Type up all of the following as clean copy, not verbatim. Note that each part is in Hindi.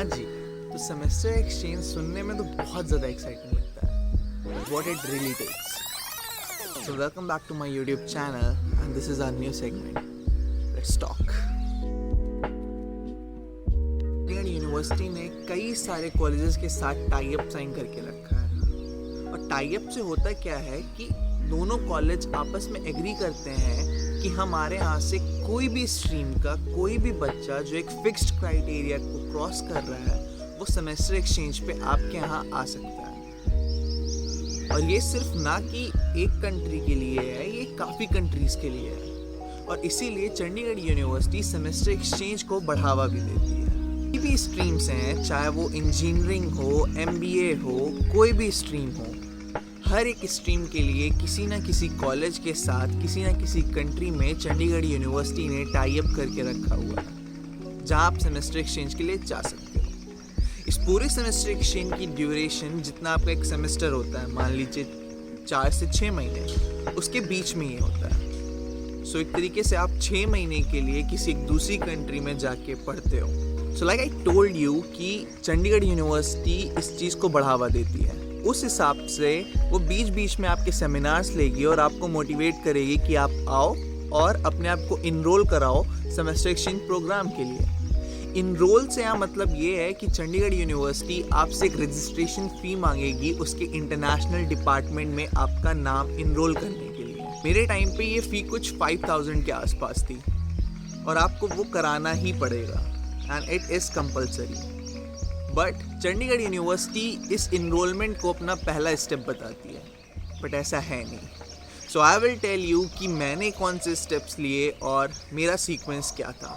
हाँ जी, तो सेमेस्टर एक्सचेंज सुनने में तो बहुत ज़्यादा एक्साइटिंग लगता है, what it really takes. So welcome back to my YouTube channel and this is our new segment. Let's talk. Chandigarh university ने कई सारे कॉलेजेस के साथ टाई अप साइन करके रखा है और टाई अप से होता क्या है कि दोनों कॉलेज आपस में एग्री करते हैं कि हमारे यहाँ से कोई भी स्ट्रीम का कोई भी बच्चा जो एक फिक्स्ड क्राइटेरिया को क्रॉस कर रहा है वो सेमेस्टर एक्सचेंज पे आपके यहाँ आ सकता है। और ये सिर्फ ना कि एक कंट्री के लिए है, ये काफ़ी कंट्रीज़ के लिए है और इसीलिए चंडीगढ़ यूनिवर्सिटी सेमेस्टर एक्सचेंज को बढ़ावा भी देती है। कोई भी स्ट्रीम्स हैं, चाहे वो इंजीनियरिंग हो, MBA हो, कोई भी स्ट्रीम हो, हर एक स्ट्रीम के लिए किसी ना किसी कॉलेज के साथ किसी ना किसी कंट्री में चंडीगढ़ यूनिवर्सिटी ने टाई अप करके रखा हुआ है जहां आप सेमेस्टर एक्सचेंज के लिए जा सकते हो। इस पूरे सेमेस्टर एक्सचेंज की ड्यूरेशन जितना आपका एक सेमेस्टर होता है, मान लीजिए 4 से 6 महीने, उसके बीच में ये होता है। सो एक तरीके से आप 6 महीने के लिए किसी एक दूसरी कंट्री में जाके पढ़ते हो। So like I told you कि चंडीगढ़ यूनिवर्सिटी इस चीज़ को बढ़ावा देती है। उस हिसाब से वो बीच बीच में आपके सेमिनार्स लेगी और आपको मोटिवेट करेगी कि आप आओ और अपने आप को इनरोल कराओ सेमेस्टर एक्सचेंज प्रोग्राम के लिए। इनरोल से यहाँ मतलब ये है कि चंडीगढ़ यूनिवर्सिटी आपसे एक रजिस्ट्रेशन फ़ी मांगेगी उसके इंटरनेशनल डिपार्टमेंट में आपका नाम इनरोल करने के लिए। मेरे टाइम पे ये फ़ी कुछ 5000 के आसपास थी और आपको वो कराना ही पड़ेगा and it is compulsory. But Chandigarh university इस इनरोलमेंट को अपना पहला स्टेप बताती है, बट ऐसा है नहीं। सो आई विल टेल यू कि मैंने कौन से स्टेप्स लिए और मेरा सीक्वेंस क्या था।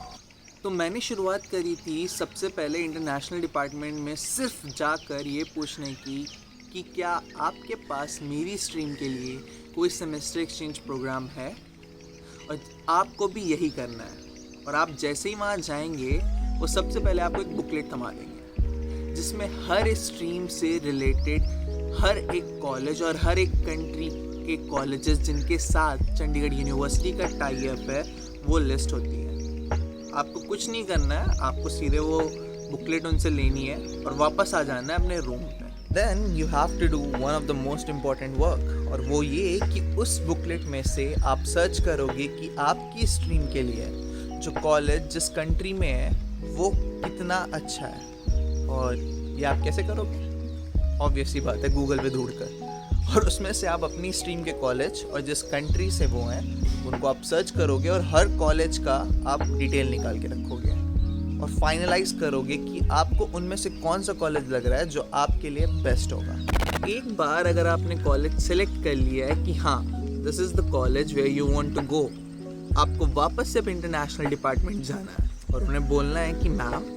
तो मैंने शुरुआत करी थी सबसे पहले इंटरनेशनल डिपार्टमेंट में सिर्फ जाकर ये पूछने की कि क्या आपके पास मेरी स्ट्रीम के लिए कोई सेमेस्टर एक्सचेंज प्रोग्राम है, और आपको भी यही करना है। और आप जैसे ही वहाँ जाएंगे वो सबसे पहले आपको एक बुकलेट थमा देंगे जिसमें हर स्ट्रीम से रिलेटेड हर एक कॉलेज और हर एक कंट्री के कॉलेजेस जिनके साथ चंडीगढ़ यूनिवर्सिटी का टाई अप है वो लिस्ट होती है। आपको कुछ नहीं करना है, आपको सीधे वो बुकलेट उनसे लेनी है और वापस आ जाना है अपने रूम में। Then you have to do one of the most important work, और वो ये कि उस बुकलेट में से आप सर्च करोगे कि आपकी स्ट्रीम के लिए जो कॉलेज जिस कंट्री में है वो कितना अच्छा है। और ये आप कैसे करोगे? ऑब्वियसली बात है, गूगल पे ढूंढकर, और उसमें से आप अपनी स्ट्रीम के कॉलेज और जिस कंट्री से वो हैं उनको आप सर्च करोगे और हर कॉलेज का आप डिटेल निकाल के रखोगे और फाइनलाइज करोगे कि आपको उनमें से कौन सा कॉलेज लग रहा है जो आपके लिए बेस्ट होगा। एक बार अगर आपने कॉलेज सेलेक्ट कर लिया है कि हाँ this is the college where you want to go, आपको वापस से इंटरनेशनल डिपार्टमेंट जाना है और उन्हें बोलना है कि मैम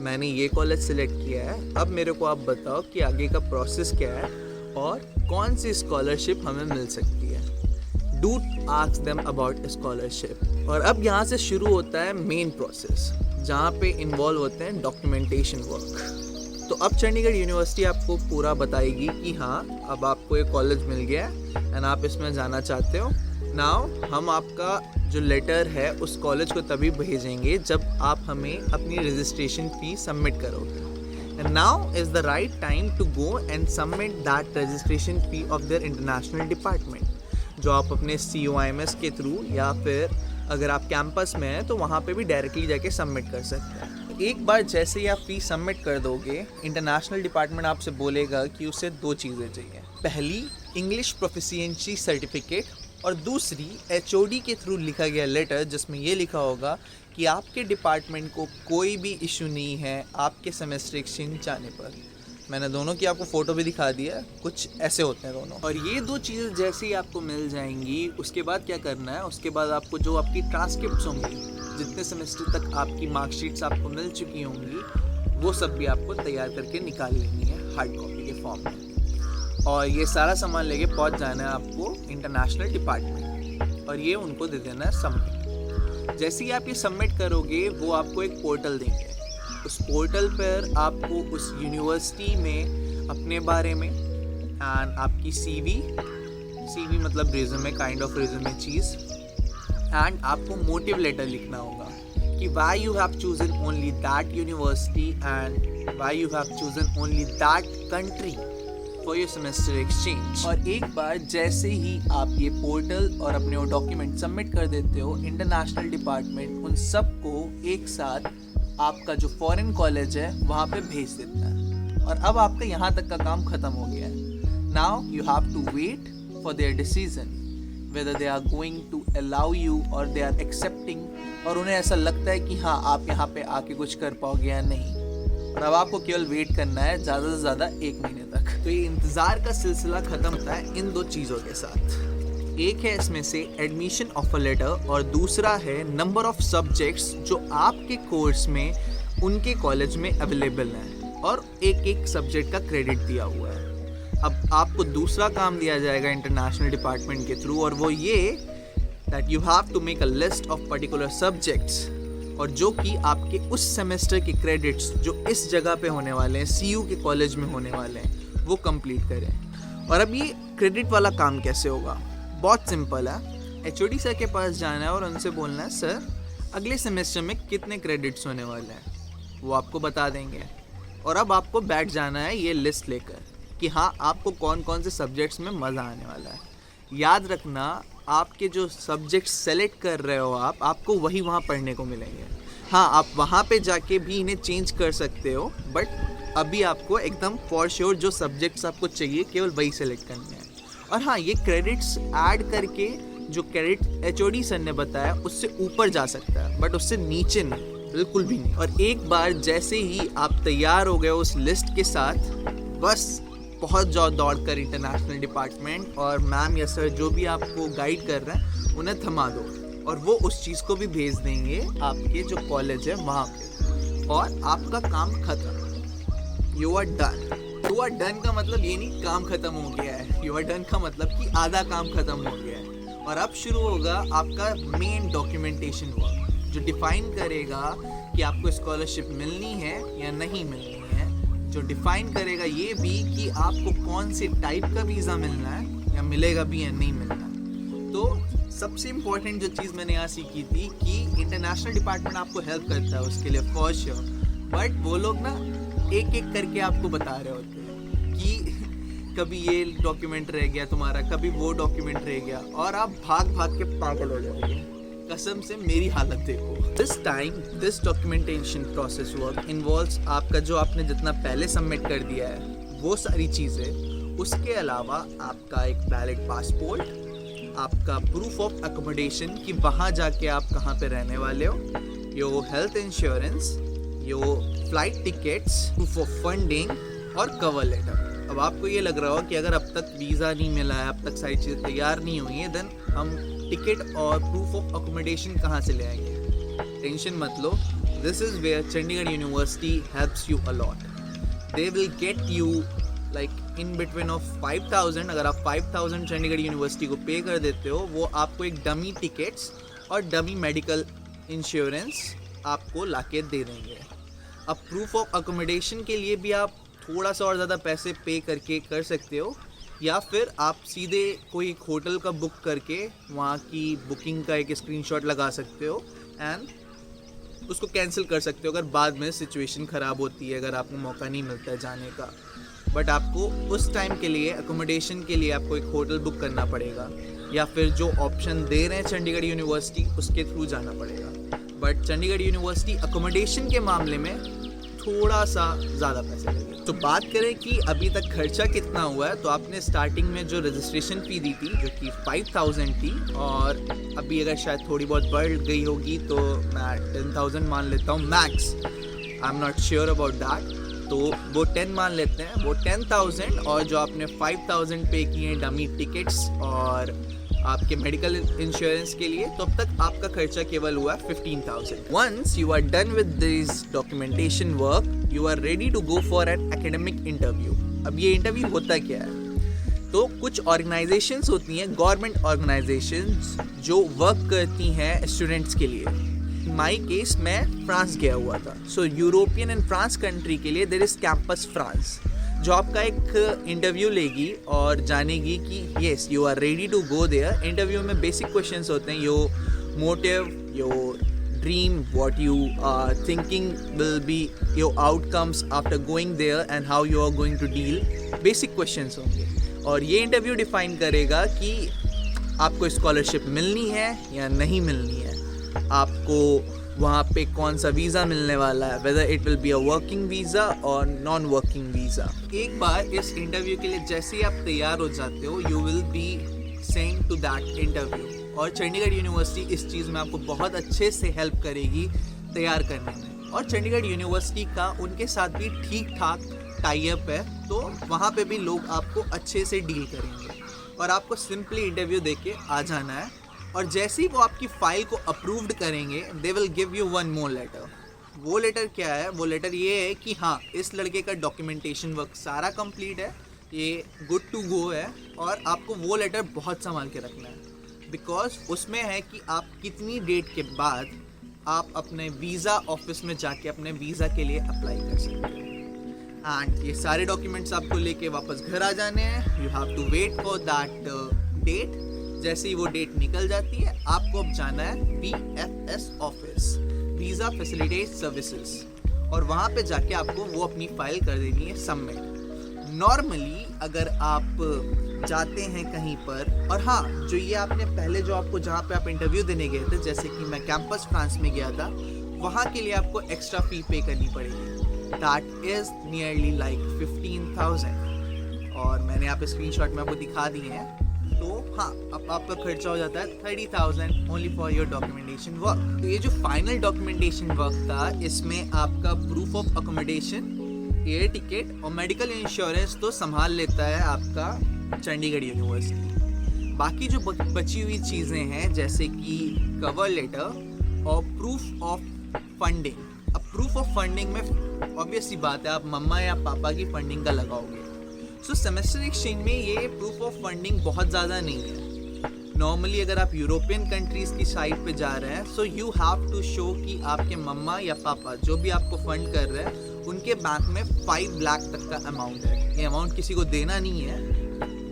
मैंने ये कॉलेज सेलेक्ट किया है, अब मेरे को आप बताओ कि आगे का प्रोसेस क्या है और कौन सी स्कॉलरशिप हमें मिल सकती है। Do ask them about scholarship. और अब यहाँ से शुरू होता है मेन प्रोसेस जहाँ पे इन्वॉल्व होते हैं डॉक्यूमेंटेशन वर्क। तो अब चंडीगढ़ यूनिवर्सिटी आपको पूरा बताएगी कि हाँ अब आपको ये कॉलेज मिल गया है एंड आप इसमें जाना चाहते हो। नाउ हम आपका जो लेटर है उस कॉलेज को तभी भेजेंगे जब आप हमें अपनी रजिस्ट्रेशन फ़ी सबमिट करोगे। And now is the right time to go and submit that registration fee of their international department, जो आप अपने COIMS के थ्रू या फिर अगर आप कैंपस में हैं तो वहाँ पे भी डायरेक्टली जाके सबमिट कर सकते हैं। एक बार जैसे ही आप फ़ी सबमिट कर दोगे, इंटरनेशनल डिपार्टमेंट आपसे बोलेगा कि उसे 2 चीज़ें चाहिए। पहली इंग्लिश प्रोफिशिएंसी सर्टिफिकेट और दूसरी HOD के थ्रू लिखा गया लेटर जिसमें ये लिखा होगा कि आपके डिपार्टमेंट को कोई भी इशू नहीं है आपके सेमेस्टर एक्सचेंज जाने पर। मैंने दोनों की आपको फ़ोटो भी दिखा दिया, कुछ ऐसे होते हैं दोनों। और ये 2 चीज़ें जैसे ही आपको मिल जाएंगी उसके बाद क्या करना है, उसके बाद आपको जो आपकी ट्रांसक्रिप्ट्स होंगी, जितने सेमेस्टर तक आपकी मार्कशीट्स आपको मिल चुकी होंगी, वो सब भी आपको तैयार करके निकाल लेनी है हार्ड कॉपी के फॉर्म में। और ये सारा सामान लेके पहुंच जाना है आपको इंटरनेशनल डिपार्टमेंट और ये उनको दे देना है सबमिट। जैसे ही आप ये सबमिट करोगे वो आपको एक पोर्टल देंगे। उस पोर्टल पर आपको उस यूनिवर्सिटी में अपने बारे में एंड आपकी CV मतलब resume, kind of resume cheese, and आपको मोटिव लेटर लिखना होगा कि why you have chosen only that university and why you have chosen only that country for your semester exchange। और एक बार जैसे ही आप ये पोर्टल और अपने वो डॉक्यूमेंट सबमिट कर देते हो, इंटरनेशनल डिपार्टमेंट उन सबको एक साथ आपका जो फॉरेन कॉलेज है वहाँ पे भेज देता है। और अब आपका यहाँ तक का काम ख़त्म हो गया है। Now you have to wait for their decision whether they are going to allow you or they are accepting, और उन्हें ऐसा लगता है कि हाँ आप यहाँ पे आके कुछ कर पाओगे या नहीं। और अब आपको केवल वेट करना है ज़्यादा से ज़्यादा 1 महीने तक। तो ये इंतज़ार का सिलसिला ख़त्म होता है इन 2 चीज़ों के साथ। एक है इसमें से एडमिशन ऑफर लेटर और दूसरा है नंबर ऑफ सब्जेक्ट्स जो आपके कोर्स में उनके कॉलेज में अवेलेबल हैं और एक सब्जेक्ट का क्रेडिट दिया हुआ है। अब आपको दूसरा काम दिया जाएगा इंटरनेशनल डिपार्टमेंट के थ्रू, और वो ये that you have to make a list of particular subjects, और जो कि आपके उस सेमेस्टर के क्रेडिट्स जो इस जगह पे होने वाले हैं, CU के कॉलेज में होने वाले हैं, वो कंप्लीट करें। और अब ये क्रेडिट वाला काम कैसे होगा? बहुत सिंपल है। HOD सर के पास जाना है और उनसे बोलना है सर अगले सेमेस्टर में कितने क्रेडिट्स होने वाले हैं, वो आपको बता देंगे। और अब आपको बैठ जाना है ये लिस्ट लेकर कि हाँ आपको कौन कौन से सब्जेक्ट्स में मज़ा आने वाला है। याद रखना आपके जो सब्जेक्ट्स सेलेक्ट कर रहे हो आपको वही वहाँ पढ़ने को मिलेंगे। हाँ आप वहाँ पे जाके भी इन्हें चेंज कर सकते हो, बट अभी आपको एकदम फॉर श्योर जो सब्जेक्ट्स आपको चाहिए केवल वही सेलेक्ट करने हैं। और हाँ ये क्रेडिट्स ऐड करके जो क्रेडिट HOD सर ने बताया उससे ऊपर जा सकता है, बट उससे नीचे नहीं, बिल्कुल भी नहीं। और एक बार जैसे ही आप तैयार हो गए उस लिस्ट के साथ, बस पहुंच जाओ दौड़ कर इंटरनेशनल डिपार्टमेंट, और मैम या सर जो भी आपको गाइड कर रहे हैं उन्हें थमा दो, और वो उस चीज़ को भी भेज देंगे आपके जो कॉलेज है वहाँ पे, और आपका काम खत्म। You are done. You are done का मतलब ये नहीं काम खत्म हो गया है, यू आर डन का मतलब कि आधा काम खत्म हो गया है। और अब शुरू होगा आपका मेन डॉक्यूमेंटेशन वर्क, जो डिफाइन करेगा कि आपको स्कॉलरशिप मिलनी है या नहीं मिलनी है, जो डिफाइन करेगा ये भी कि आपको कौन से टाइप का वीज़ा मिलना है या मिलेगा भी या नहीं मिलना। तो सबसे इम्पोर्टेंट जो चीज़ मैंने यहाँ सीखी थी कि इंटरनेशनल डिपार्टमेंट आपको हेल्प करता है उसके लिए फॉर श्योर, बट वो लोग ना एक एक करके आपको बता रहे होते हैं कि कभी ये डॉक्यूमेंट रह गया तुम्हारा, कभी वो डॉक्यूमेंट रह गया, और आप भाग भाग के पागल हो जाओगे। कसम से मेरी हालत देखो। This time this documentation process work involves आपका जो आपने जितना पहले सबमिट कर दिया है वो सारी चीज़ें, उसके अलावा आपका एक वैलिड पासपोर्ट, आपका प्रूफ ऑफ अकोमोडेशन कि वहाँ जाके आप कहाँ पे रहने वाले हो, your health insurance, your flight tickets, proof of funding और कवर लेटर। अब आपको ये लग रहा हो कि अगर अब तक वीज़ा नहीं मिला है, अब तक सारी चीज़ें तैयार नहीं हुई हैं, देन हम टिकट और प्रूफ ऑफ अकोमोडेशन कहाँ से ले आएंगे? टेंशन मत लो, this is where Chandigarh university helps you a lot. They will get you like in between of 5,000। अगर आप 5,000 चंडीगढ़ यूनिवर्सिटी को पे कर देते हो, वो आपको एक डमी टिकट्स और डमी मेडिकल इंश्योरेंस आपको लाके दे देंगे। अब प्रूफ ऑफ अकोमोडेशन के लिए भी आप थोड़ा सा और ज़्यादा पैसे पे करके कर सकते हो, या फिर आप सीधे कोई एक होटल का बुक करके वहाँ की बुकिंग का एक स्क्रीनशॉट लगा सकते हो एंड उसको कैंसिल कर सकते हो अगर बाद में सिचुएशन ख़राब होती है, अगर आपको मौका नहीं मिलता है जाने का। बट आपको उस टाइम के लिए अकोमोडेशन के लिए आपको एक होटल बुक करना पड़ेगा, या फिर जो ऑप्शन दे रहे हैं चंडीगढ़ यूनिवर्सिटी उसके थ्रू जाना पड़ेगा। बट चंडीगढ़ यूनिवर्सिटी अकोमोडेशन के मामले में थोड़ा सा ज़्यादा पैसे लगे। तो बात करें कि अभी तक खर्चा कितना हुआ है, तो आपने स्टार्टिंग में जो रजिस्ट्रेशन फ़ी दी थी जो कि 5,000 थी, और अभी अगर शायद थोड़ी बहुत बढ़ गई होगी तो मैं 10,000 मान लेता हूँ max, I am not sure about that, तो वो 10 मान लेते हैं। वो 10,000 और जो आपने 5,000 पे किए डमी टिकट्स और आपके मेडिकल इंश्योरेंस के लिए, तो अब तक आपका खर्चा केवल हुआ 15,000। Once you are done with this documentation work, you are ready to go for an academic interview. अब ये इंटरव्यू होता क्या है? तो कुछ ऑर्गेनाइजेशंस होती हैं, गवर्नमेंट ऑर्गेनाइजेशंस, जो वर्क करती हैं स्टूडेंट्स के लिए। माई केस मैं फ्रांस गया हुआ था, सो यूरोपियन एंड फ्रांस कंट्री के लिए देयर इज़ कैंपस फ्रांस, जो आपका एक इंटरव्यू लेगी और जानेगी कि yes you are ready to go there. Interview में बेसिक क्वेश्चंस होते हैं, your motive, your dream, what you are thinking will be your outcomes after going there and how you are going to deal. Basic questions होंगे और ये इंटरव्यू डिफाइन करेगा कि आपको स्कॉलरशिप मिलनी है या नहीं मिलनी है, आपको वहाँ पे कौन सा वीज़ा मिलने वाला है, whether it will be a working visa और नॉन वर्किंग वीज़ा। एक बार इस इंटरव्यू के लिए जैसे ही आप तैयार हो जाते हो, you will be send to that interview. और चंडीगढ़ यूनिवर्सिटी इस चीज़ में आपको बहुत अच्छे से हेल्प करेगी तैयार करने में। और चंडीगढ़ यूनिवर्सिटी का उनके साथ भी ठीक ठाक टाई अप है, तो वहाँ पे भी लोग आपको अच्छे से डील करेंगे और आपको सिंपली इंटरव्यू दे के आ जाना है। और जैसे ही वो आपकी फ़ाइल को अप्रूव्ड करेंगे, they will give you one more letter. वो लेटर क्या है? वो लेटर ये है कि हाँ, इस लड़के का डॉक्यूमेंटेशन वर्क सारा कंप्लीट है, ये गुड टू गो है। और आपको वो लेटर बहुत संभाल के रखना है, बिकॉज उसमें है कि आप कितनी डेट के बाद आप अपने वीज़ा ऑफिस में जाके अपने वीज़ा के लिए अप्लाई कर सकते हैं। एंड ये सारे डॉक्यूमेंट्स आपको लेके वापस घर आ जाने हैं। You have to wait for that date. जैसे ही वो डेट निकल जाती है, आपको अब जाना है VFS office, visa facilitate services, और वहाँ पे जाके आपको वो अपनी फ़ाइल कर देनी है सबमिट। नॉर्मली अगर आप जाते हैं कहीं पर, और हाँ, जो ये आपने पहले जो आपको जहाँ पे आप इंटरव्यू देने गए थे, जैसे कि मैं कैंपस फ्रांस में गया था, वहाँ के लिए आपको एक्स्ट्रा फ़ी पे करनी पड़ेगी। दैट इज़ नियरली लाइक 15,000, और मैंने यहाँ पे स्क्रीनशॉट में आपको दिखा दिए हैं। तो हाँ, अब आपका खर्चा हो जाता है 30,000 only for your documentation work. तो ये जो फाइनल डॉक्यूमेंटेशन वर्क था, इसमें आपका proof of accommodation, air ticket और मेडिकल इंश्योरेंस तो संभाल लेता है आपका चंडीगढ़ यूनिवर्सिटी। बाकी जो बची हुई चीज़ें हैं, जैसे कि कवर लेटर और प्रूफ ऑफ फंडिंग। अब प्रूफ ऑफ फंडिंग में ऑब्वियस सी बात है, आप मम्मा या पापा की फंडिंग का लगाओगे। सो सेमेस्टर एक्सचेंज में ये प्रूफ ऑफ फंडिंग बहुत ज़्यादा नहीं है। नॉर्मली अगर आप यूरोपियन कंट्रीज़ की साइड पे जा रहे हैं, so you have to show कि आपके मम्मा या पापा जो भी आपको फंड कर रहे हैं, उनके बैंक में 5 लाख तक का अमाउंट है। ये अमाउंट किसी को देना नहीं है,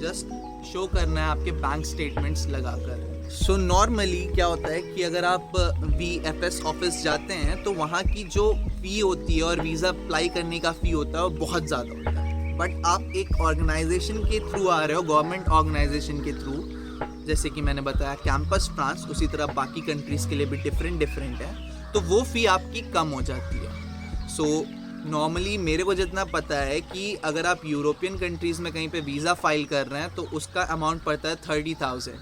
जस्ट शो करना है आपके बैंक स्टेटमेंट्स लगाकर। सो नॉर्मली क्या होता है कि अगर आप VFS ऑफिस जाते हैं, तो वहाँ की जो फ़ी होती है और वीज़ा अप्लाई करने का फ़ी होता है वो बहुत ज़्यादा होता है। बट आप एक ऑर्गेनाइजेशन के थ्रू आ रहे हो, गवर्नमेंट ऑर्गेनाइजेशन के थ्रू, जैसे कि मैंने बताया कैंपस फ्रांस, उसी तरह बाकी कंट्रीज़ के लिए भी डिफरेंट है, तो वो फ़ी आपकी कम हो जाती है। सो नॉर्मली मेरे को जितना पता है कि अगर आप यूरोपियन कंट्रीज़ में कहीं पे वीज़ा फाइल कर रहे हैं, तो उसका अमाउंट पड़ता है 30,000।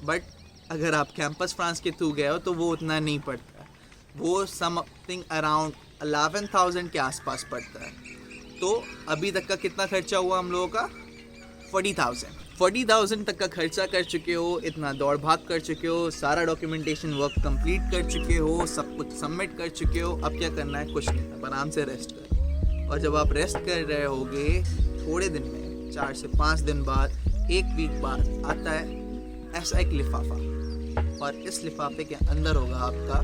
बट अगर आप कैंपस फ्रांस के थ्रू गए हो, तो वो उतना नहीं पड़ता है, वो समथिंग अराउंड 11,000 के आसपास पड़ता है। तो अभी तक का कितना खर्चा हुआ हम लोगों का? 40,000 तक का खर्चा कर चुके हो, इतना दौड़ भाग कर चुके हो, सारा डॉक्यूमेंटेशन वर्क कंप्लीट कर चुके हो, सब कुछ सबमिट कर चुके हो। अब क्या करना है? कुछ नहीं, अब आराम से रेस्ट कर। और जब आप रेस्ट कर रहे होगे, थोड़े दिन में 4 से 5 दिन बाद, 1 वीक बाद आता है ऐसा एक लिफाफा, और इस लिफाफे के अंदर होगा आपका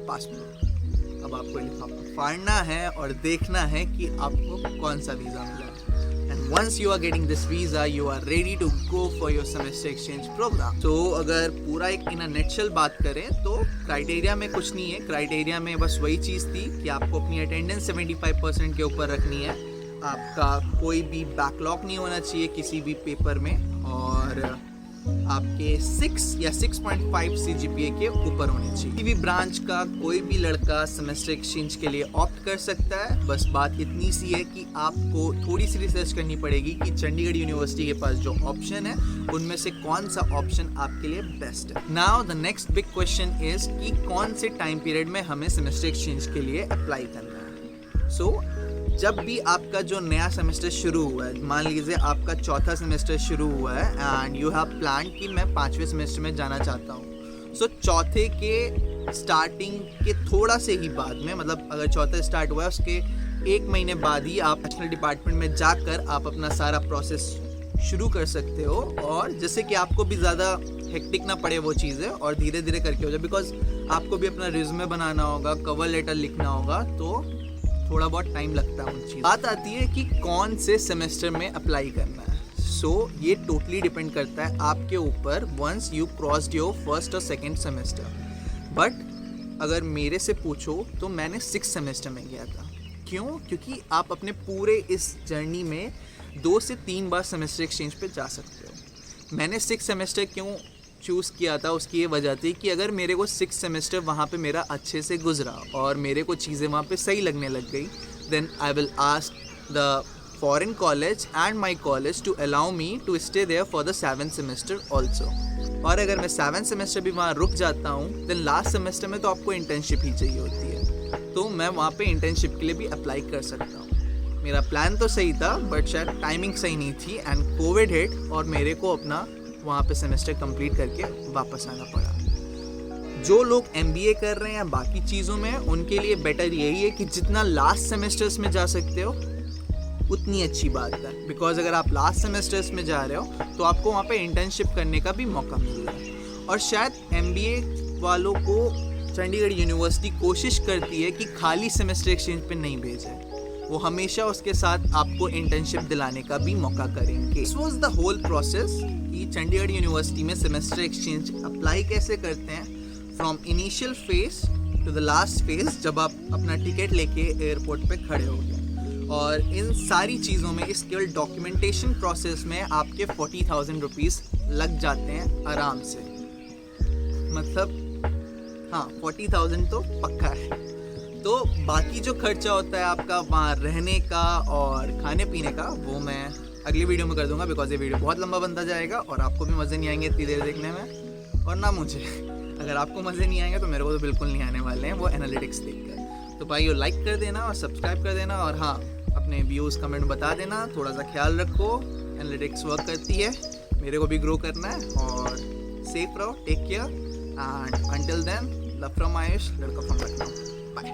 पासपोर्ट। अब आपको लिफाफा फाड़ना है और देखना है कि आपको कौन सा वीज़ा मिला है। And once you are getting this visa, you are ready to go for your semester exchange program. तो अगर पूरा एक इन अ नटशेल बात करें, तो क्राइटेरिया में कुछ नहीं है। क्राइटेरिया में बस वही चीज़ थी कि आपको अपनी अटेंडेंस 75% के ऊपर रखनी है, आपका कोई भी बैकलॉग नहीं होना चाहिए किसी भी पेपर में, और आपके 6 या 6.5 CGPA के ऊपर होने चाहिए। किसी भी ब्रांच का कोई भी लड़का सेमेस्टर एक्सचेंज के लिए ऑप्ट कर सकता है। बस बात इतनी सी है कि आपको थोड़ी सी रिसर्च करनी पड़ेगी कि चंडीगढ़ यूनिवर्सिटी के पास जो ऑप्शन है, उनमें से कौन सा ऑप्शन आपके लिए बेस्ट है। Now the next big question is कि कौन से टाइम पीरियड में हमें सेमेस्टर एक्सचेंज के लिए अप्लाई करना है। सो जब भी आपका जो नया सेमेस्टर शुरू हुआ है, मान लीजिए आपका 4था सेमेस्टर शुरू हुआ है एंड यू हैव प्लान कि मैं 5वें सेमेस्टर में जाना चाहता हूँ। सो चौथे के स्टार्टिंग के थोड़ा से ही बाद में, मतलब अगर चौथा स्टार्ट हुआ है उसके 1 महीने बाद ही आप नेशनल डिपार्टमेंट में जाकर आप अपना सारा प्रोसेस शुरू कर सकते हो, और जैसे कि आपको भी ज़्यादा हेक्टिक ना पड़े वो चीज़ें, और धीरे धीरे करके हो जाए, बिकॉज आपको भी अपना रिज्यूमे बनाना होगा, कवर लेटर लिखना होगा, तो थोड़ा बहुत टाइम लगता है उन चीज़। बात आती है कि कौन से सेमेस्टर में अप्लाई करना है। सो ये टोटली डिपेंड करता है आपके ऊपर, once you crossed your first और सेकेंड सेमेस्टर। बट अगर मेरे से पूछो तो मैंने 6 सेमेस्टर में गया था। क्यों? क्योंकि आप अपने पूरे इस जर्नी में 2 से 3 बार सेमेस्टर एक्सचेंज पे जा सकते हो। मैंने 6 सेमेस्टर क्यों चूज़ किया था, उसकी ये वजह थी कि अगर मेरे को 6 सेमेस्टर वहाँ पे मेरा अच्छे से गुजरा और मेरे को चीज़ें वहाँ पे सही लगने लग गई, then I will ask the foreign college and my college to allow me to stay there for the 7th semester also. और अगर मैं 7th सेमेस्टर भी वहाँ रुक जाता हूँ, देन लास्ट सेमेस्टर में तो आपको इंटर्नशिप ही चाहिए होती है, तो मैं वहाँ पे इंटर्नशिप के लिए भी अप्लाई कर सकता हूँ। मेरा प्लान तो सही था, बट शायद टाइमिंग सही नहीं थी एंड कोविड हिट और मेरे को अपना वहाँ पे सेमेस्टर कंप्लीट करके वापस आना पड़ा। जो लोग MBA कर रहे हैं या बाकी चीज़ों में, उनके लिए बेटर यही है कि जितना लास्ट सेमेस्टर्स में जा सकते हो उतनी अच्छी बात है। बिकॉज अगर आप लास्ट सेमेस्टर्स में जा रहे हो तो आपको वहाँ पे इंटर्नशिप करने का भी मौका मिल रहा है। और शायद MBA वालों को चंडीगढ़ यूनिवर्सिटी कोशिश करती है कि खाली सेमेस्टर एक्सचेंज पे नहीं भेजे, वो हमेशा उसके साथ आपको इंटर्नशिप दिलाने का भी मौका करेंगे। This was the whole process कि चंडीगढ़ यूनिवर्सिटी में सेमेस्टर एक्सचेंज अप्लाई कैसे करते हैं, from initial phase to the last phase, जब आप अपना टिकट लेके एयरपोर्ट पे खड़े हो गए। और इन सारी चीज़ों में, इस केवल डॉक्यूमेंटेशन प्रोसेस में आपके 40,000 रुपीज़ लग जाते हैं आराम से। मतलब हाँ, 40,000 तो पक्का है। तो बाकी जो खर्चा होता है आपका वहाँ रहने का और खाने पीने का, वो मैं अगली वीडियो में कर दूंगा, बिकॉज ये वीडियो बहुत लंबा बनता जाएगा और आपको भी मज़े नहीं आएंगे इतनी देर देखने में, और ना मुझे। अगर आपको मज़े नहीं आएंगे तो मेरे को तो बिल्कुल नहीं आने वाले हैं वो एनालिटिक्स देखकर। तो भाई लाइक कर देना और सब्सक्राइब कर देना, और हाँ, अपने व्यूज़ कमेंट बता देना। थोड़ा सा ख्याल रखो, एनालिटिक्स वर्क करती है, मेरे को भी ग्रो करना है। और सेफ रहो, take care, and until then, love from Ayush, लड़का फ्रॉम लखनऊ। बाय।